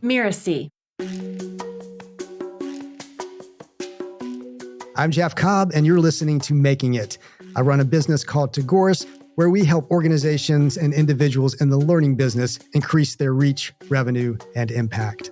Mirasee. I'm Geoff Cobb, and you're listening to Making It. I run a business called Govertsen, where we help organizations and individuals in the learning business increase their reach, revenue, and impact.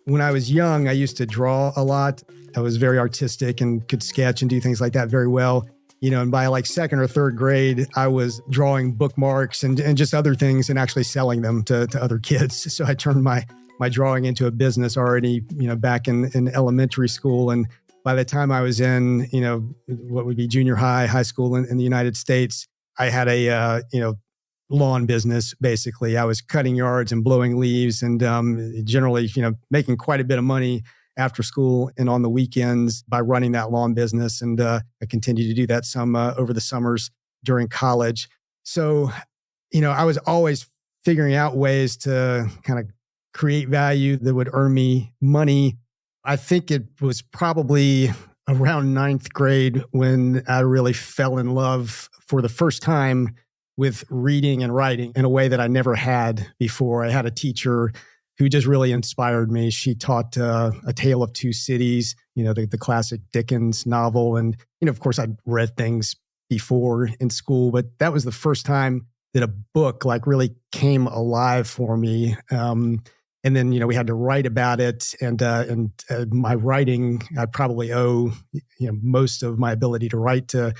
When I was young, I used to draw a lot. I was very artistic and could sketch and do things like that very well. And by like second or third grade, I was drawing bookmarks and just other things and actually selling them to other kids. So I turned my drawing into a business already, back in elementary school. And by the time I was in, what would be junior high school in the United States, I had a, lawn business, basically. I was cutting yards and blowing leaves and generally, making quite a bit of money after school and on the weekends by running that lawn business. And I continued to do that some over the summers during college. So, I was always figuring out ways to kind of create value that would earn me money. I think it was probably around ninth grade when I really fell in love for the first time with reading and writing in a way that I never had before. I had a teacher who just really inspired me. She taught A Tale of Two Cities, the classic Dickens novel. And, of course, I'd read things before in school, but that was the first time that a book like really came alive for me. And then, we had to write about it. And my writing, I probably owe, most of my ability to write to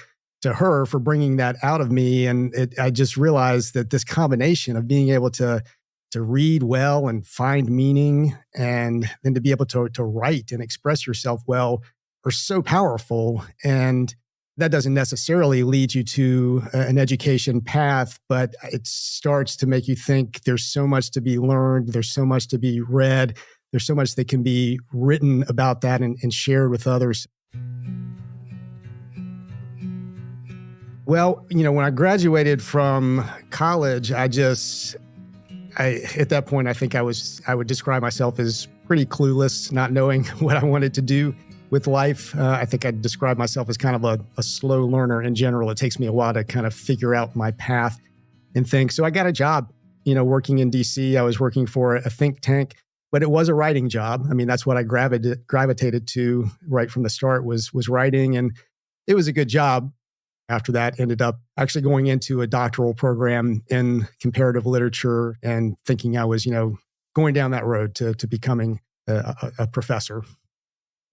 her for bringing that out of me. And I just realized that this combination of being able to read well and find meaning, and then to be able to write and express yourself well are so powerful. And that doesn't necessarily lead you to an education path, but it starts to make you think there's so much to be learned. There's so much to be read. There's so much that can be written about that and shared with others. Well, when I graduated from college, at that point, I think I would describe myself as pretty clueless, not knowing what I wanted to do with life. I think I'd describe myself as kind of a slow learner in general. It takes me a while to kind of figure out my path and things. So I got a job, working in DC. I was working for a think tank, but it was a writing job. I mean, that's what I gravitated to right from the start was writing. And it was a good job. After that, ended up actually going into a doctoral program in comparative literature and thinking I was, going down that road to becoming a professor.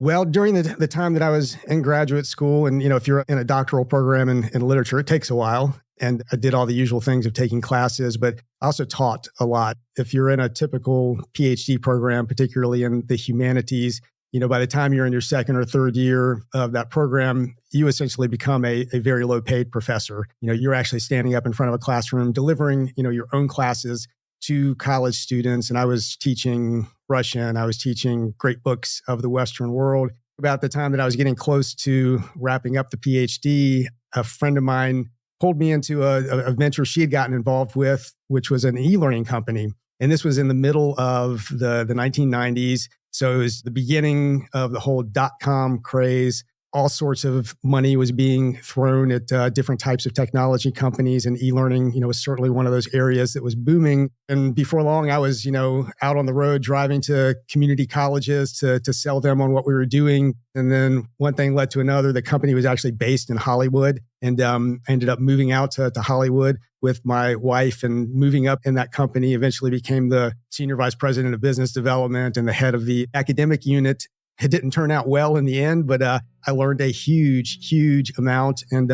Well, during the time that I was in graduate school, and, if you're in a doctoral program in literature, it takes a while. And I did all the usual things of taking classes, but I also taught a lot. If you're in a typical PhD program, particularly in the humanities, by the time you're in your second or third year of that program, you essentially become a very low paid professor. You're actually standing up in front of a classroom, delivering, your own classes to college students. And I was teaching Russian. I was teaching great books of the Western world. About the time that I was getting close to wrapping up the PhD, a friend of mine pulled me into a venture she had gotten involved with, which was an e-learning company. And this was in the middle of the 1990s. So it was the beginning of the whole dot-com craze. All sorts of money was being thrown at different types of technology companies, and e-learning, was certainly one of those areas that was booming. And before long, I was, out on the road driving to community colleges to sell them on what we were doing. And then one thing led to another. The company was actually based in Hollywood, and I ended up moving out to Hollywood with my wife, and moving up in that company. Eventually became the senior vice president of business development and the head of the academic unit. It didn't turn out well in the end, but I learned a huge amount, and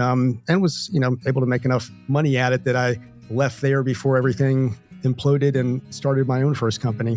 was able to make enough money at it that I left there before everything imploded and started my own first company.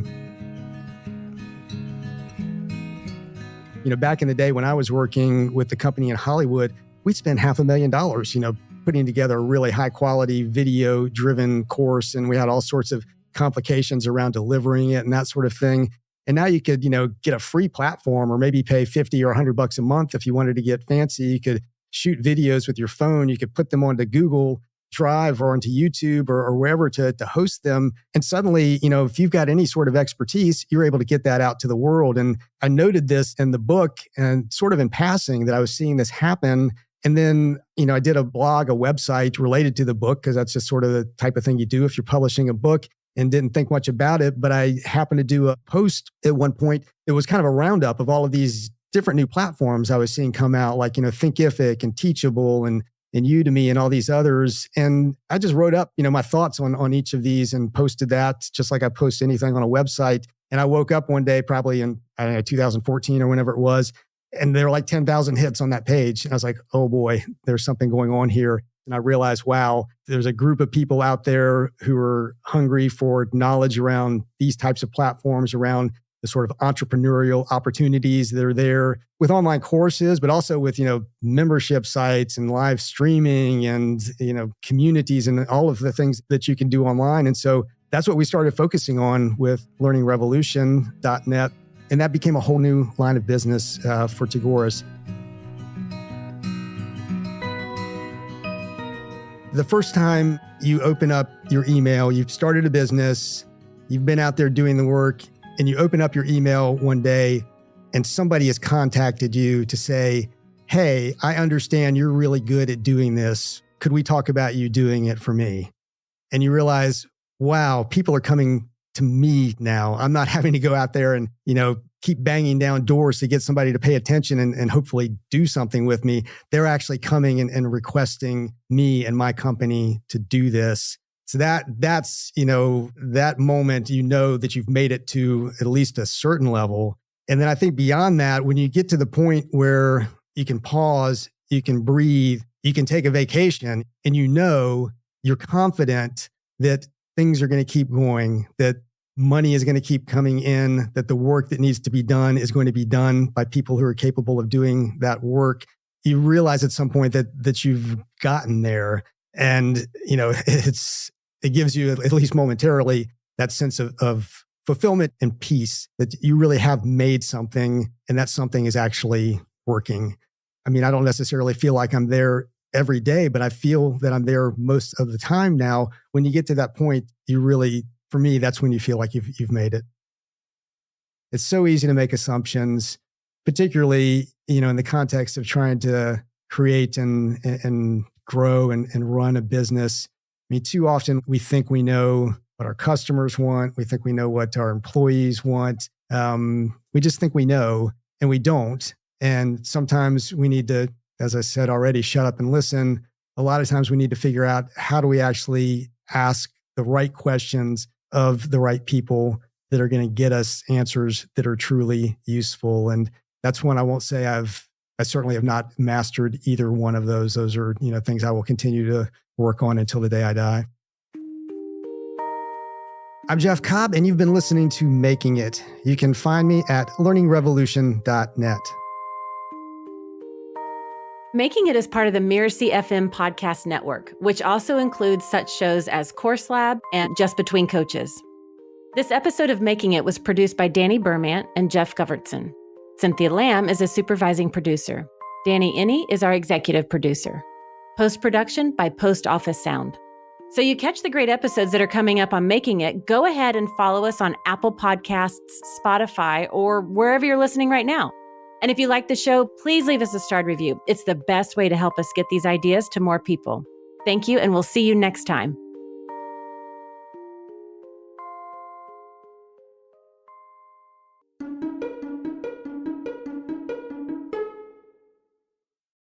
Back in the day when I was working with the company in Hollywood, we'd spend $500,000, putting together a really high quality video driven course, and we had all sorts of complications around delivering it and that sort of thing. And now you could, get a free platform, or maybe pay $50 or $100 a month if you wanted to get fancy. You could shoot videos with your phone. You could put them onto Google Drive or onto YouTube or wherever to host them. And suddenly, if you've got any sort of expertise, you're able to get that out to the world. And I noted this in the book, and sort of in passing, that I was seeing this happen And then, I did a blog, a website related to the book, because that's just sort of the type of thing you do if you're publishing a book, and didn't think much about it. But I happened to do a post at one point. It was kind of a roundup of all of these different new platforms I was seeing come out, like, Thinkific and Teachable and Udemy and all these others. And I just wrote up, my thoughts on each of these and posted that just like I post anything on a website. And I woke up one day, probably in, 2014 or whenever it was, and there were like 10,000 hits on that page. And I was like, oh boy, there's something going on here. And I realized, wow, there's a group of people out there who are hungry for knowledge around these types of platforms, around the sort of entrepreneurial opportunities that are there with online courses, but also with, membership sites and live streaming and, communities and all of the things that you can do online. And so that's what we started focusing on with learningrevolution.net. And that became a whole new line of business for Tagoras. The first time you open up your email, you've started a business, you've been out there doing the work, and you open up your email one day and somebody has contacted you to say, hey, I understand you're really good at doing this. Could we talk about you doing it for me? And you realize, wow, people are coming to me now. I'm not having to go out there and, keep banging down doors to get somebody to pay attention and hopefully do something with me. They're actually coming and requesting me and my company to do this. So that's, that moment, that you've made it to at least a certain level. And then I think beyond that, when you get to the point where you can pause, you can breathe, you can take a vacation, and you're confident that things are going to keep going, that money is going to keep coming in, that the work that needs to be done is going to be done by people who are capable of doing that work. You realize at some point that you've gotten there. And, it gives you, at least momentarily, that sense of fulfillment and peace, that you really have made something and that something is actually working. I mean, I don't necessarily feel like I'm there every day, but I feel that I'm there most of the time now. When you get to that point, for me, that's when you feel like you've made it. It's so easy to make assumptions, particularly, in the context of trying to create and grow and run a business. I mean, too often we think we know what our customers want. We think we know what our employees want. We just think we know, and we don't. And sometimes we need to, as I said already, shut up and listen. A lot of times we need to figure out, how do we actually ask the right questions of the right people that are going to get us answers that are truly useful. And that's one I won't say I certainly have not mastered either one of those. Those are, things I will continue to work on until the day I die. I'm Geoff Cobb, and you've been listening to Making It. You can find me at learningrevolution.net. Making It is part of the Mirasee FM podcast network, which also includes such shows as Course Lab and Just Between Coaches. This episode of Making It was produced by Danny Bermant and Geoff Govertsen. Cynthia Lamb is a supervising producer. Danny Inney is our executive producer. Post-production by Post Office Sound. So you catch the great episodes that are coming up on Making It, go ahead and follow us on Apple Podcasts, Spotify, or wherever you're listening right now. And if you like the show, please leave us a starred review. It's the best way to help us get these ideas to more people. Thank you, and we'll see you next time.